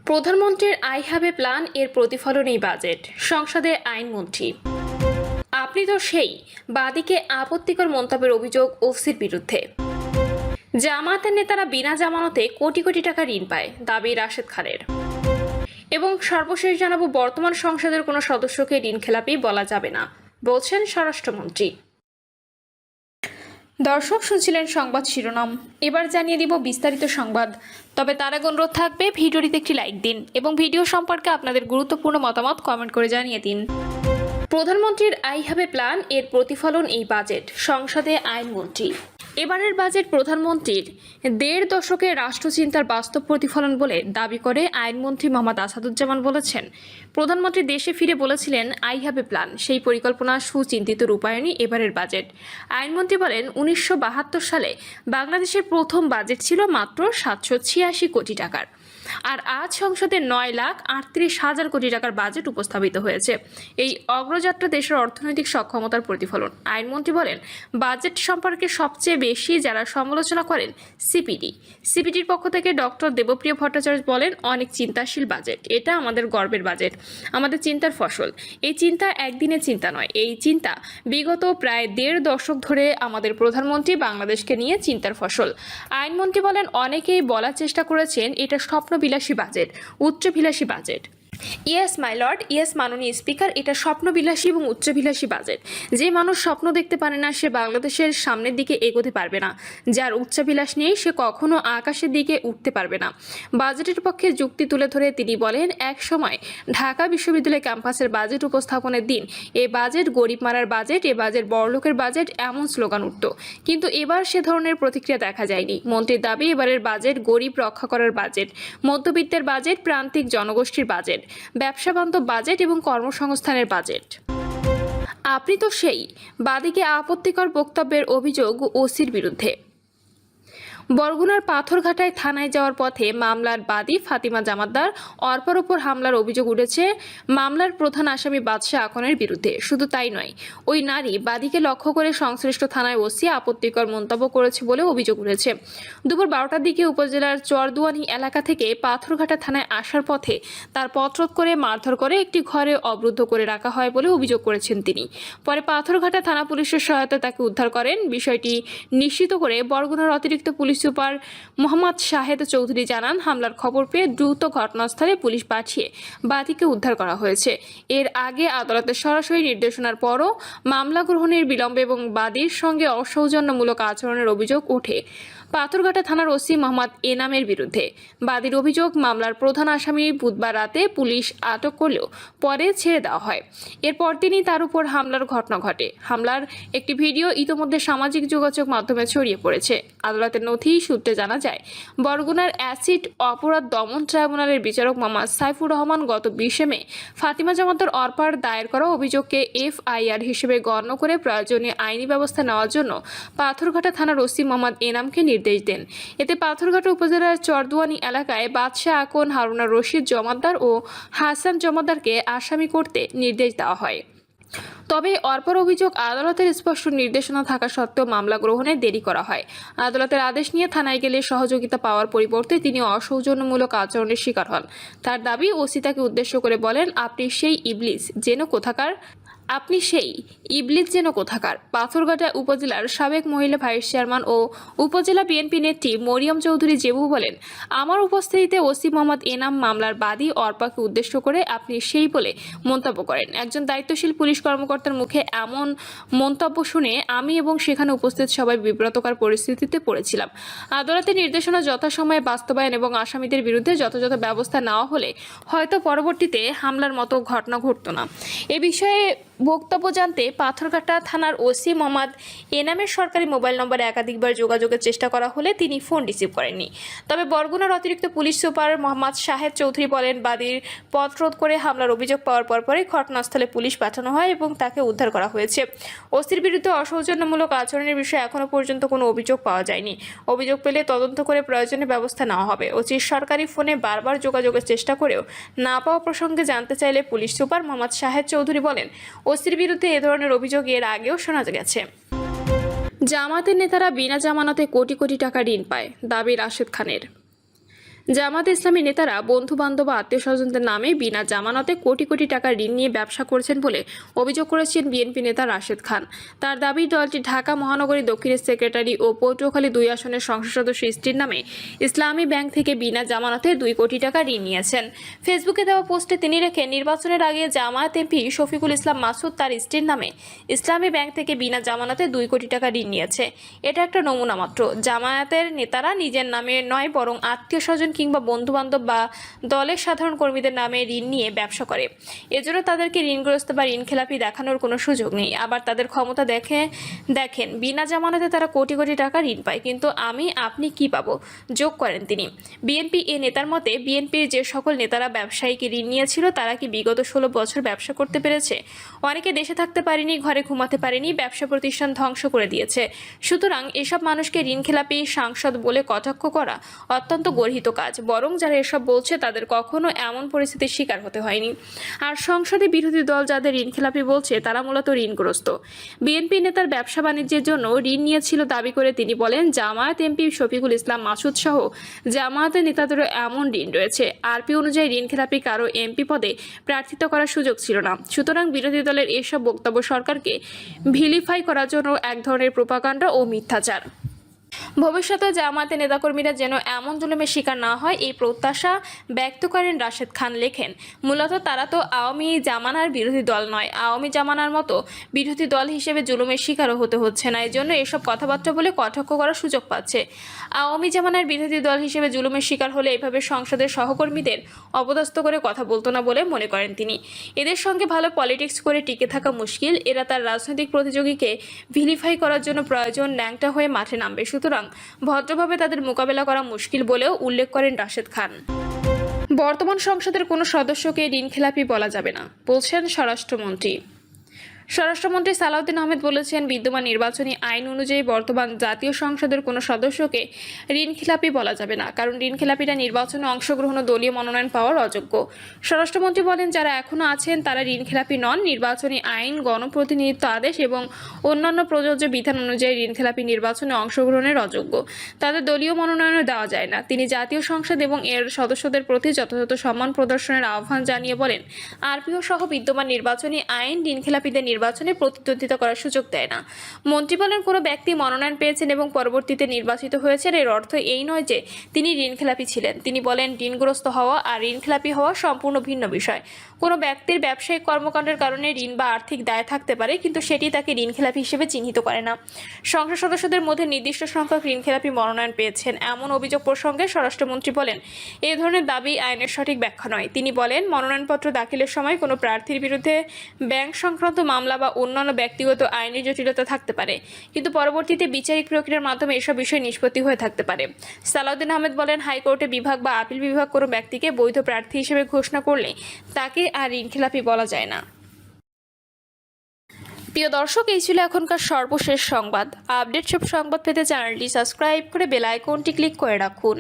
প্রধানমন্ত্রীর I have a plan এর প্রতিফলন এই বাজেট, সংসদে আইনমন্ত্রী। আপনি তো সেই, বাদীকে আপত্তিকর মন্তব্যের অভিযোগ ওসির বিরুদ্ধে। জামায়াতের নেতারা বিনা জামানতে কোটি কোটি টাকা ঋণ পায়, দাবি রাশেদ খানের। এবং সর্বশেষ জানাবো, বর্তমান সংসদের কোনো সদস্যকে ঋণ খেলাপি বলা যাবে না, বলছেন স্বরাষ্ট্রমন্ত্রী। দর্শক, শুনছিলেন সংবাদ শিরোনাম, এবার জানিয়ে দিব বিস্তারিত সংবাদ। তবে তার আগে অনুরোধ থাকবে ভিডিওটিতে একটি লাইক দিন এবং ভিডিও সম্পর্কে আপনাদের গুরুত্বপূর্ণ মতামত কমেন্ট করে জানিয়ে দিন। প্রধানমন্ত্রীর আই হ্যাভ এ প্ল্যান এর প্রতিফলন এই বাজেট, সংসদে আইনমন্ত্রী। এবারের বাজেট প্রধানমন্ত্রীর ১.৫ দশকের রাষ্ট্রচিন্তার বাস্তব প্রতিফলন বলে দাবি করে আইনমন্ত্রী মোহাম্মদ আসাদুজ্জামান। বলেছেন, প্রধানমন্ত্রী দেশে ফিরে বলেছিলেন আই হ্যাভ এ প্ল্যান, সেই পরিকল্পনা সুচিন্তিত রূপায়ণই এবারের বাজেট। আইনমন্ত্রী বলেন, ১৯৭২ সালে বাংলাদেশের প্রথম বাজেট ছিল মাত্র ৭৮৬ কোটি টাকার, আর আজ সংসদে ৯,৩৮,০০০ কোটি টাকার বাজেট উপস্থাপিত হয়েছে। এই অগ্রযাত্রা দেশের অর্থনৈতিক সক্ষমতার প্রতিফলন। আইনমন্ত্রী বলেন, বাজেট সম্পর্কে সবচেয়ে বেশি যারা সমালোচনা করেন সিপিডির পক্ষ থেকে ডক্টর দেবপ্রিয় ভট্টাচার্য বলেন, অনেক চিন্তাশীল বাজেট, এটা আমাদের গর্বের বাজেট, আমাদের চিন্তার ফসল। এই চিন্তা একদিনের চিন্তা নয়, এই চিন্তা বিগত প্রায় ১.৫ দশক ধরে আমাদের প্রধানমন্ত্রী বাংলাদেশকে নিয়ে চিন্তার ফসল। আইনমন্ত্রী বলেন, অনেকেই বলার চেষ্টা করেছেন এটা স্বপ্নবিলাসী বাজেট, উচ্চবিলাসী budget. Yes my lord, yes মাননীয় স্পিকার, এটা স্বপ্নবিলাসী এবং উচ্চবিলাসী বাজেট। যে মানুষ স্বপ্ন দেখতে পারে না, সে বাংলাদেশের সামনের দিকে এগোতে পারবে না। যার উচ্চাভিলাষ নেই, সে কখনো আকাশের দিকে উঠতে পারবে না। বাজেটের পক্ষে যুক্তি তুলে ধরে তিনি বলেন, এক সময় ঢাকা বিশ্ববিদ্যালয় ক্যাম্পাসের বাজেট উপস্থাপনের দিন এ বাজেট গরিব মারার বাজেট, এ বাজেট বড়লোকের বাজেট, এমন স্লোগান উঠত। কিন্তু এবার সে ধরনের প্রতিক্রিয়া দেখা যায়নি। মন্ত্রীর দাবি, এবারের বাজেট গরিব রক্ষা করার বাজেট, মধ্যবিত্তের বাজেট, প্রান্তিক জনগোষ্ঠীর বাজেট, ব্যবসা বান্ধব বাজেট এবং কর্মসংস্থানের বাজেট। আপনি তো সেই, বাদীকে আপত্তিকর বক্তব্যের অভিযোগ ওসির বিরুদ্ধে। বরগুনার পাথরঘাটায় থানায় যাওয়ার পথে মামলার বাদী ফাতিমা জামাদ্দার অর্পার ওপর হামলার অভিযোগ উঠেছে মামলার প্রধান আসামি বাদশাহ আকনের বিরুদ্ধে। শুধু তাই নয়, ওই নারী বাদীকে লক্ষ্য করে সংশ্লিষ্ট থানায় ওসি আপত্তিকর মন্তব্য করেছে বলে অভিযোগ উঠেছে। দুপুর ১২টার দিকে উপজেলার চরদুয়ানি এলাকা থেকে পাথরঘাটা থানায় আসার পথে তার পথরোধ করে মারধর করে একটি ঘরে অবরুদ্ধ করে রাখা হয় বলে অভিযোগ করেছেন তিনি। পরে পাথরঘাটা থানা পুলিশের সহায়তায় তাকে উদ্ধার করেন। বিষয়টি নিশ্চিত করে বরগুনার অতিরিক্ত পুলিশ সুপার মোহাম্মদ শাহেদ চৌধুরী জানান, হামলার খবর পেয়ে দ্রুত ঘটনাস্থলে পুলিশ পাঠিয়ে বাদীকে উদ্ধার করা হয়েছে। এর আগে আদালতের সরাসরি নির্দেশনার পরও মামলা গ্রহণের বিলম্ব এবং বাদীর সঙ্গে অসৌজন্যমূলক আচরণের অভিযোগ ওঠে পাথরঘাটা থানার ওসি মোহাম্মদ এনামের বিরুদ্ধে। বাদীর অভিযোগ, মামলার প্রধান আসামি বুধবার রাতে পুলিশ আটক করলেও পরে ছেড়ে দেওয়া হয়। এরপর তিনি তার উপর হামলার ঘটনা ঘটে। হামলার একটি ভিডিও ইতোমধ্যে সামাজিক যোগাযোগ মাধ্যমে ছড়িয়ে পড়েছে। আদালতের নথি সূত্রে জানা যায়, বরগুনার অ্যাসিড অপরাধ দমন ট্রাইব্যুনালের বিচারক মোহাম্মদ সাইফুর রহমান গত ২০ মে ফাতিমা জামাদ্দার অর্পার দায়ের করা অভিযোগকে এফআইআর হিসেবে গণ্য করে প্রয়োজনীয় আইনি ব্যবস্থা নেওয়ার জন্য পাথরঘাটা থানার ওসি মোহাম্মদ এনামকে নির্দেশ দেন। এতে পাথরঘাটা উপজেলার চরদুয়ানি এলাকায় বাদশাহ আকন, হারুনা রশিদ জমাদ্দার ও হাসান জমাদ্দারকে আসামি করতে নির্দেশ দেওয়া হয়। তবে অর্পার অভিযোগ, আদালতের স্পষ্ট নির্দেশনা থাকা সত্ত্বেও মামলা গ্রহণে দেরি করা হয়। আদালতের আদেশ নিয়ে থানায় গেলে সহযোগিতা পাওয়ার পরিবর্তে তিনি অসৌজন্যমূলক আচরণের শিকার হন। তার দাবি, ওসি তাকে উদ্দেশ্য করে বলেন, আপনি সেই ইবলিস যেন কোথাকার, আপনি সেই ইবলিস যেন কোথাকার। পাথরঘাটা উপজেলার সাবেক মহিলা ভাইস চেয়ারম্যান ও উপজেলা বিএনপি নেত্রী মরিয়ম চৌধুরী জেবু বলেন, আমার উপস্থিতিতে ওসি মোহাম্মদ এনাম মামলার বাদী অর্পাকে উদ্দেশ্য করে আপনি সেই বলে মন্তব্য করেন। একজন দায়িত্বশীল পুলিশ কর্মকর্তার মুখে এমন মন্তব্য শুনে আমি এবং সেখানে উপস্থিত সবাই বিব্রতকর পরিস্থিতিতে পড়েছিলাম। আদালতের নির্দেশনা যথাসময়ে বাস্তবায়ন এবং আসামিদের বিরুদ্ধে যথাযথ ব্যবস্থা নেওয়া হলে হয়তো পরবর্তীতে হামলার মতো ঘটনা ঘটত না। এ বিষয়ে বক্তব্য জানতে পাথরঘাটা থানার ওসি মোহাম্মদ এনামের সরকারি মোবাইল নম্বরে একাধিকবার যোগাযোগের চেষ্টা করা হলে তিনি ফোন রিসিভ করেননি। তবে বরগুনার অতিরিক্ত পুলিশ সুপার মোহাম্মদ শাহেদ চৌধুরী বলেন, বাদীর পথরোধ করে হামলার অভিযোগ পাওয়ার পরপরই ঘটনাস্থলে পুলিশ পাঠানো হয় এবং তাকে উদ্ধার করা হয়েছে। ওসির বিরুদ্ধে অসৌজন্যমূলক আচরণের বিষয়ে এখনও পর্যন্ত কোনো অভিযোগ পাওয়া যায়নি। অভিযোগ পেলে তদন্ত করে প্রয়োজনীয় ব্যবস্থা নেওয়া হবে। ওসির সরকারি ফোনে বারবার যোগাযোগের চেষ্টা করেও না পাওয়া প্রসঙ্গে জানতে চাইলে পুলিশ সুপার মোহাম্মদ শাহেদ চৌধুরী বলেন, ওসির বিরুদ্ধে এ ধরনের অভিযোগ এর আগেও শোনা গেছে। জামাতের নেতারা বিনা জামানতে কোটি কোটি টাকা ঋণ পায়, দাবি রাশেদ খানের। জামাত ইসলামী নেতারা বন্ধু বান্ধব আত্মীয় স্বজনদের নামে বিনা জামানতে কোটি কোটি টাকা ঋণ নিয়ে ব্যবসা করছেন বলে অভিযোগ করেছেন বিএনপি নেতা রাশেদ খান। তার দাবি, দলটি ঢাকা মহানগরী দক্ষিণের সেক্রেটারি ও পটুয়াখালী 2 আসনের সংসদ সদস্য স্ত্রীর নামে ইসলামী ব্যাংক থেকে বিনা জামানতে 2 কোটি টাকা ঋণ নিয়েছেন। ফেসবুকে দেওয়া পোস্টে তিনি লেখেন, নির্বাচনের আগে জামায়াত এমপি শফিকুল ইসলাম মাসুদ তার স্ত্রীর নামে ইসলামী ব্যাংক থেকে বিনা জামানতে 2 কোটি টাকা ঋণ নিয়েছে। এটা একটা নমুনা মাত্র। জামায়াতের নেতারা নিজের নামে নয়, বরং আত্মীয় স্বজন কিংবা বন্ধুবান্ধব বা দলের সাধারণ কর্মীদের নামে ঋণ নিয়ে ব্যবসা করে। এজন্য তাদেরকে ঋণগ্রস্ত বা ঋণখেলাপি দেখানোর কোনো সুযোগ নেই। আবার তাদের ক্ষমতা দেখেন বিনা জামানতে তারা কোটি কোটি টাকা ঋণ পায়, কিন্তু আপনি কি পাবো, যোগ করেন তিনি। বিএনপি এ নেতার মতে, বিএনপির যে সকল নেতারা ব্যবসায়ীকে ঋণ নিয়েছিল তারা কি বিগত 16 বছর ব্যবসা করতে পেরেছে? অনেকে দেশে থাকতে পারেনি, ঘরে ঘুমাতে পারেনি, ব্যবসা প্রতিষ্ঠান ধ্বংস করে দিয়েছে। সুতরাং এসব মানুষকে ঋণখেলাপি সাংসদ বলে কটাক্ষ করা অত্যন্ত গর্হিত কাজ। বরং যারা এসব বলছে তাদের কখনো এমন পরিস্থিতির শিকার হতে হয়নি। আর সংসদে বিরোধী দল যাদের ঋণখেলাপি বলছে তারা মূলত ঋণগ্রস্ত। বিএনপি নেতার ব্যবসা বাণিজ্যের জন্য ঋণ নিয়েছিল দাবি করে তিনি বলেন, জামায়াত এমপি শফিকুল ইসলাম মাসুদ সহ জামায়াতের নেতাদেরও এমন ঋণ রয়েছে। আরপি অনুযায়ী ঋণখেলাপি কারো এমপি পদে প্রার্থিতা করার সুযোগ ছিল না। সুতরাং বিরোধী দলের এসব বক্তব্য সরকারকে ভিলিফাই করার জন্য এক ধরনের প্রোপাগান্ডা ও মিথ্যাচার। ভবিষ্যতে জামায়াতের নেতাকর্মীরা যেন এমন জুলুমের শিকার না হয়, এই প্রত্যাশা ব্যক্ত করেন রাশেদ খান। লেখেন, মূলত তারা তো আওয়ামী জামানার বিরোধী দল নয়, আওয়ামী জামানার মতো বিরোধী দল হিসেবে জুলুমের শিকারও হতে হচ্ছে না। এজন্য এসব কথাবার্তা বলে কটাক্ষ করার সুযোগ পাচ্ছে। আওয়ামী জামানার বিরোধী দল হিসেবে জুলুমের শিকার হলে এভাবে সংসদের সহকর্মীদের অপদস্থ করে কথা বলতো না বলে মনে করেন তিনি। এদের সঙ্গে ভালো পলিটিক্স করে টিকে থাকা মুশকিল। এরা তার রাজনৈতিক প্রতিযোগীকে ভিলিফাই করার জন্য প্রয়োজন ন্যাংটা হয়ে মাঠে নামবে। সুতরাং ভদ্রভাবে তাদের মোকাবেলা করা মুশকিল বলেও উল্লেখ করেন রাশেদ খান। বর্তমান সংসদের কোনো সদস্যকে ঋণখেলাপি বলা যাবে না, বলছেন স্বরাষ্ট্রমন্ত্রী। স্বরাষ্ট্রমন্ত্রী সালাউদ্দিন আহমেদ বলেছেন, বিদ্যমান নির্বাচনী আইন অনুযায়ী বর্তমান জাতীয় সংসদের কোনো সদস্যকে ঋণখেলাপি বলা যাবে না, কারণ ঋণখেলাপিরা নির্বাচনে অংশগ্রহণ ও দলীয় মনোনয়ন পাওয়ার অযোগ্য। স্বরাষ্ট্রমন্ত্রী বলেন, যারা এখনও আছেন তারা ঋণখেলাপি নন। নির্বাচনী আইন, গণপ্রতিনিধিত্ব আদেশ এবং অন্যান্য প্রযোজ্য বিধান অনুযায়ী ঋণখেলাপি নির্বাচনে অংশগ্রহণের অযোগ্য। তাদের দলীয় মনোনয়নও দেওয়া যায় না। তিনি জাতীয় সংসদ এবং এর সদস্যদের প্রতি যথাযথ সম্মান প্রদর্শনের আহ্বান জানিয়ে বলেন, আরপিও সহ বিদ্যমান নির্বাচনী আইন ঋণখেলাপিদের নির্বাচনে প্রতিদ্বন্দ্বিতা করার সুযোগ দেয় না। মন্ত্রী বলেন, কোনো ব্যক্তি মনোনয়ন পেয়েছেন এবং পরবর্তীতে নির্বাচিত হয়েছেন, এর অর্থ এই নয় যে তিনি ঋণখেলাপি ছিলেন। তিনি বলেন, ঋণগ্রস্ত হওয়া আর ঋণখেলাপি হওয়া সম্পূর্ণ ভিন্ন বিষয়। কোনো ব্যক্তির ব্যবসায়িক কর্মকাণ্ডের কারণে ঋণ বা আর্থিক দায় থাকতে পারে, কিন্তু সেটি তাকে ঋণখেলাপি হিসেবে চিহ্নিত করে না। সংসদ সদস্যদের মধ্যে নির্দিষ্ট সংখ্যক ঋণখেলাপি মনোনয়ন পেয়েছেন, এমন অভিযোগ প্রসঙ্গে স্বরাষ্ট্রমন্ত্রী বলেন, এই ধরনের দাবি আইনের সঠিক ব্যাখ্যা নয়। তিনি বলেন, মনোনয়নপত্র দাখিলের সময় কোনো প্রার্থীর বিরুদ্ধে ব্যাংক সংক্রান্ত মামলা বা অন্যান্য ব্যক্তিগত আইনি জটিলতা থাকতে পারে, কিন্তু পরবর্তীতে বিচারিক প্রক্রিয়ার মাধ্যমে এসব বিষয় নিষ্পত্তি হয়ে থাকতে পারে। সালাউদ্দিন আহমেদ বলেন, হাইকোর্টে বিভাগ বা আপিল বিভাগ কোনো ব্যক্তিকে বৈধ প্রার্থী হিসেবে ঘোষণা করলে তাকে আর ঋণখেলাপি বলা যায় না। প্রিয় দর্শক, এই ছিল এখনকার সর্বশেষ সংবাদ। আপডেট সব সংবাদ পেতে চ্যানেলটি সাবস্ক্রাইব করে বেল আইকনটি ক্লিক করে রাখুন।